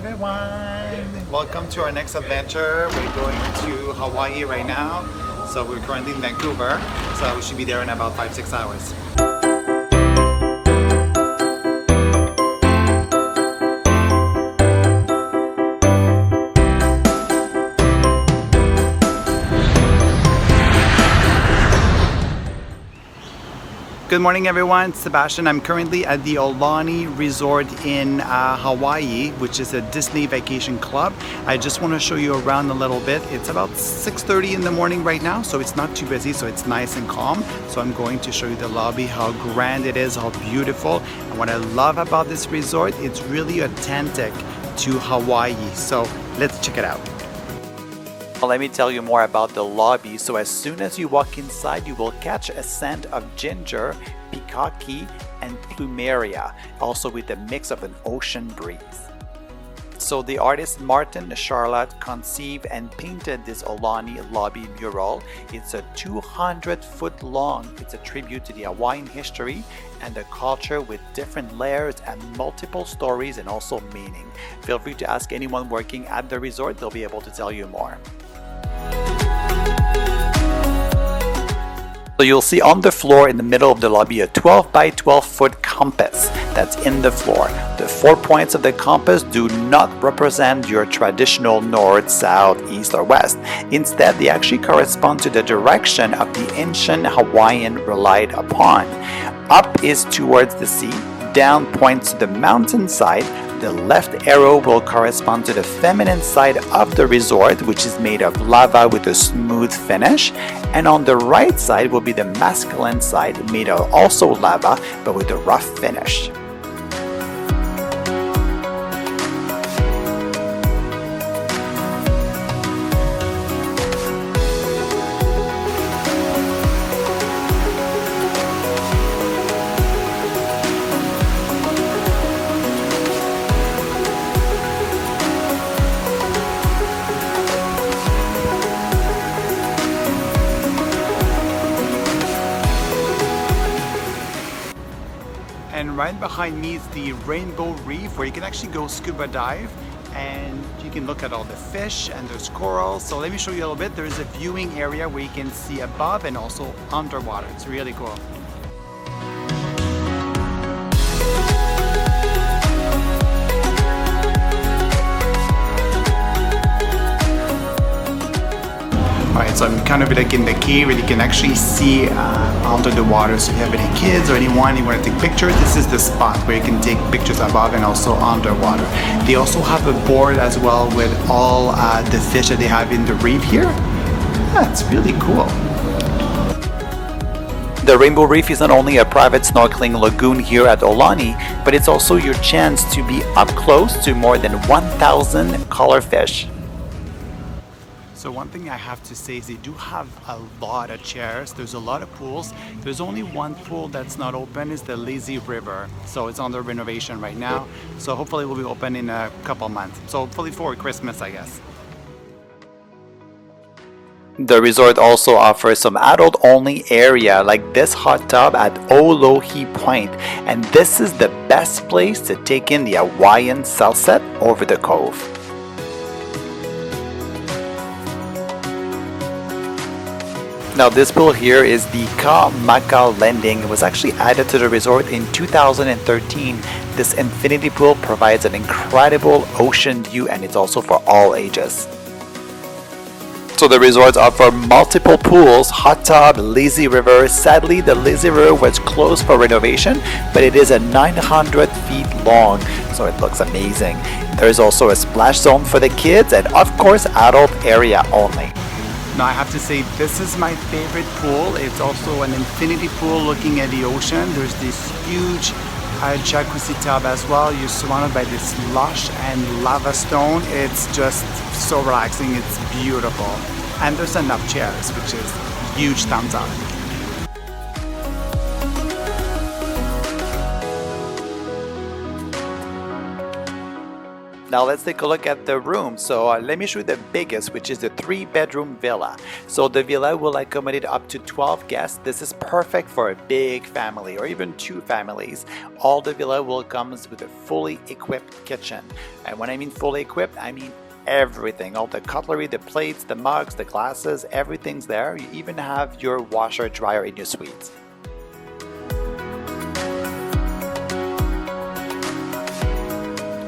everyone! Welcome to our next adventure. We're going to Hawaii right now. So we're currently in Vancouver. So we should be there in about 5-6 hours. Good morning everyone, Sebastian. I'm currently at the Aulani Resort in Hawaii, which is a Disney vacation club. I just want to show you around a little bit. It's about 6:30 in the morning right now, so it's not too busy, so it's nice and calm. So I'm going to show you the lobby, how grand it is, how beautiful. And what I love about this resort, it's really authentic to Hawaii. So let's check it out. Let me tell you more about the lobby. So as soon as you walk inside, you will catch a scent of ginger, pikaki, and plumeria, also with a mix of an ocean breeze. So the artist Martin Charlotte conceived and painted this Aulani lobby mural. It's a 200-foot long. It's a tribute to the Hawaiian history and the culture with different layers and multiple stories and also meaning. Feel free to ask anyone working at the resort. They'll be able to tell you more. So you'll see on the floor in the middle of the lobby a 12 by 12 foot compass that's in the floor. The 4 points of the compass do not represent your traditional north, south, east, or west. Instead, they actually correspond to the direction of the ancient Hawaiian relied upon. Up is towards the sea, down points to the mountainside. The left arrow will correspond to the feminine side of the resort, which is made of lava with a smooth finish. And on the right side will be the masculine side, made of also lava, but with a rough finish. And right behind me is the Rainbow Reef, where you can actually go scuba dive and you can look at all the fish and there's corals. So let me show you a little bit. There's a viewing area where you can see above and also underwater. It's really cool. Alright, so I'm kind of like in the cave where you can actually see under the water. So if you have any kids or anyone you want to take pictures, this is the spot where you can take pictures above and also underwater. They also have a board as well with all the fish that they have in the reef here. That's really cool. The Rainbow Reef is not only a private snorkeling lagoon here at Aulani, but it's also your chance to be up close to more than 1,000 color fish. So one thing I have to say is they do have a lot of chairs. There's a lot of pools. There's only one pool that's not open, is the Lazy River. So it's under renovation right now. So hopefully it will be open in a couple months. So hopefully for Christmas, I guess. The resort also offers some adult-only area like this hot tub at Olohi Point. And this is the best place to take in the Hawaiian sunset over the cove. Now this pool here is the Ka Maka Landing. It was actually added to the resort in 2013. This infinity pool provides an incredible ocean view and it's also for all ages. So the resorts offer multiple pools, hot tub, lazy river. Sadly, the lazy river was closed for renovation, but it is a 900 feet long, so it looks amazing. There is also a splash zone for the kids and of course adult area only. Now I have to say this is my favorite pool. It's also an infinity pool looking at the ocean. There's this huge jacuzzi tub as well. You're surrounded by this lush and lava stone. It's just so relaxing. It's beautiful. And there's enough chairs, which is huge thumbs up. Now let's take a look at the room. So let me show you the biggest, which is the 3-bedroom villa. So the villa will accommodate up to 12 guests. This is perfect for a big family or even 2 families. All the villa will come with a fully equipped kitchen. And when I mean fully equipped, I mean everything. All the cutlery, the plates, the mugs, the glasses, everything's there. You even have your washer dryer in your suite.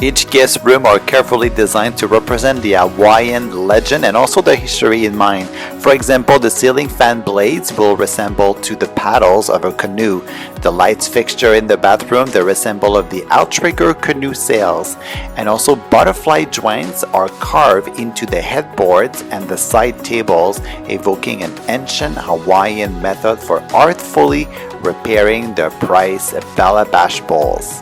Each guest room are carefully designed to represent the Hawaiian legend and also the history in mind. For example, the ceiling fan blades will resemble to the paddles of a canoe. The lights fixture in the bathroom, they resemble of the outrigger canoe sails. And also butterfly joints are carved into the headboards and the side tables, evoking an ancient Hawaiian method for artfully repairing the prized calabash bowls.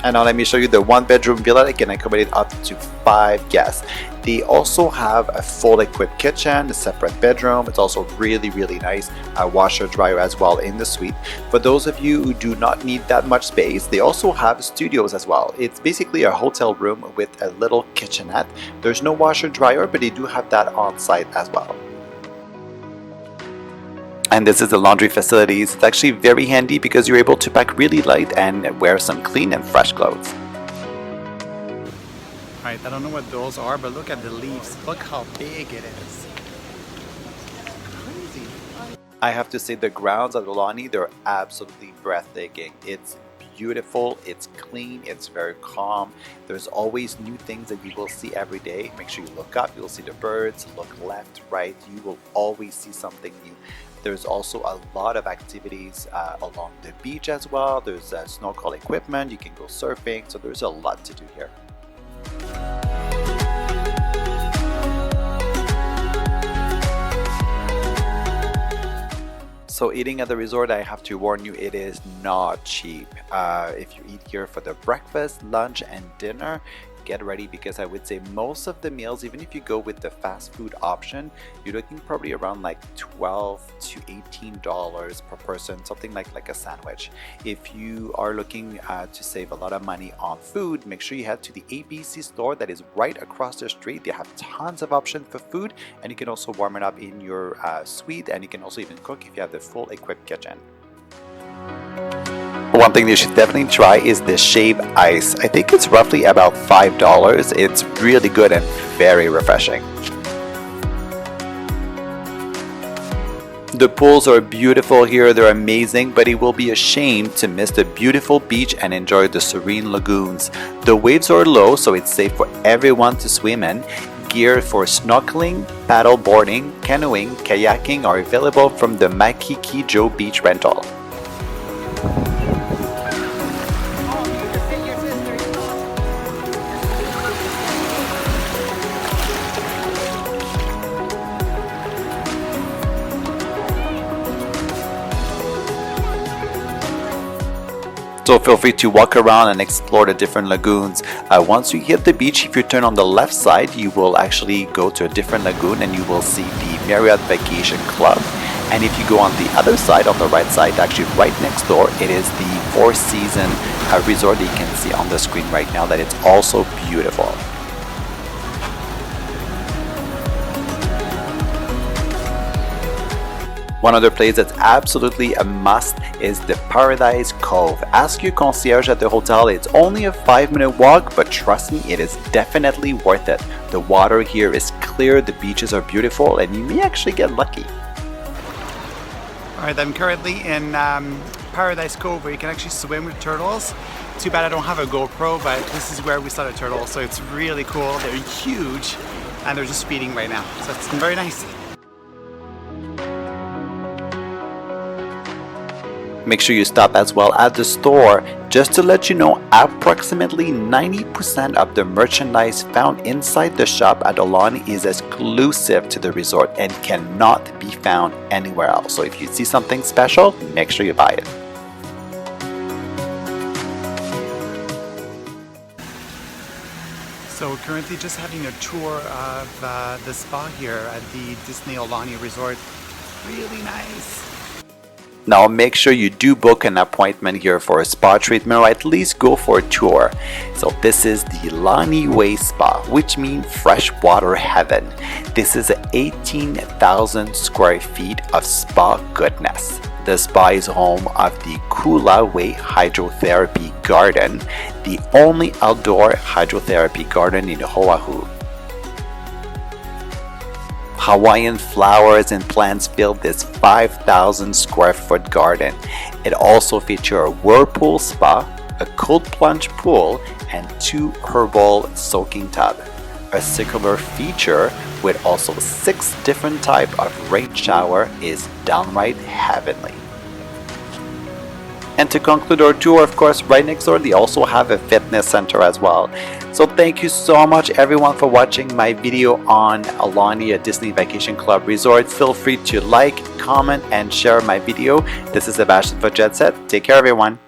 And now let me show you the 1-bedroom villa that can accommodate up to 5 guests. They also have a full equipped kitchen, a separate bedroom. It's also really nice. A washer dryer as well in the suite. For those of you who do not need that much space, they also have studios as well. It's basically a hotel room with a little kitchenette. There's no washer dryer, but they do have that on site as well. And this is the laundry facilities. It's actually very handy because you're able to pack really light and wear some clean and fresh clothes. Alright, I don't know what those are, but look at the leaves. Look how big it is. Crazy. I have to say the grounds at Aulani, they're absolutely breathtaking. It's beautiful, it's clean, it's very calm. There's always new things that you will see every day. Make sure you look up, you'll see the birds. Look left, right, you will always see something new. There's also a lot of activities along the beach as well. There's snorkel equipment, you can go surfing, so there's a lot to do here. So eating at the resort, I have to warn you, it is not cheap. If you eat here for the breakfast, lunch, and dinner, get ready because I would say most of the meals, even if you go with the fast food option, you're looking probably around like $12 to $18 per person, something like a sandwich. If you are looking to save a lot of money on food, make sure you head to the ABC store that is right across the street. They have tons of options for food, and you can also warm it up in your suite, and you can also even cook if you have the full equipped kitchen. One thing you should definitely try is the shave ice. I think it's roughly about $5. It's really good and very refreshing. The pools are beautiful here, they're amazing, but it will be a shame to miss the beautiful beach and enjoy the serene lagoons. The waves are low, so it's safe for everyone to swim in. Gear for snorkeling, paddle boarding, canoeing, kayaking are available from the Makikijo Beach Rental. So feel free to walk around and explore the different lagoons. Once you hit the beach, if you turn on the left side, you will actually go to a different lagoon and you will see the Marriott Vacation Club. And if you go on the other side, on the right side, actually right next door, it is the Four Seasons resort that you can see on the screen right now that it's also beautiful. One other place that's absolutely a must is the Paradise Cove. Ask your concierge at the hotel. It's only a 5-minute walk, but trust me, it is definitely worth it. The water here is clear, the beaches are beautiful, and you may actually get lucky. Alright, I'm currently in Paradise Cove where you can actually swim with turtles. Too bad I don't have a GoPro, but this is where we saw the turtles, so it's really cool. They're huge and they're just feeding right now, so it's very nice. Make sure you stop as well at the store. Just to let you know, approximately 90% of the merchandise found inside the shop at Aulani is exclusive to the resort and cannot be found anywhere else. So if you see something special, make sure you buy it. So currently just having a tour of the spa here at the Disney Aulani Resort. Really nice. Now make sure you do book an appointment here for a spa treatment, or at least go for a tour. So this is the Lani Way Spa, which means freshwater heaven. This is 18,000 square feet of spa goodness. The spa is home of the Kula Way Hydrotherapy Garden, the only outdoor hydrotherapy garden in Oahu. Hawaiian flowers and plants fill this 5,000 square foot garden. It also features a whirlpool spa, a cold plunge pool, and 2 herbal soaking tubs. A circular feature with also 6 different types of rain shower is downright heavenly. And to conclude our tour, of course, right next door they also have a fitness center as well. So thank you so much everyone for watching my video on Aulani, a Disney Vacation Club Resort. Feel free to like, comment, and share my video. This is Sebastian for Jet Set. Take care everyone.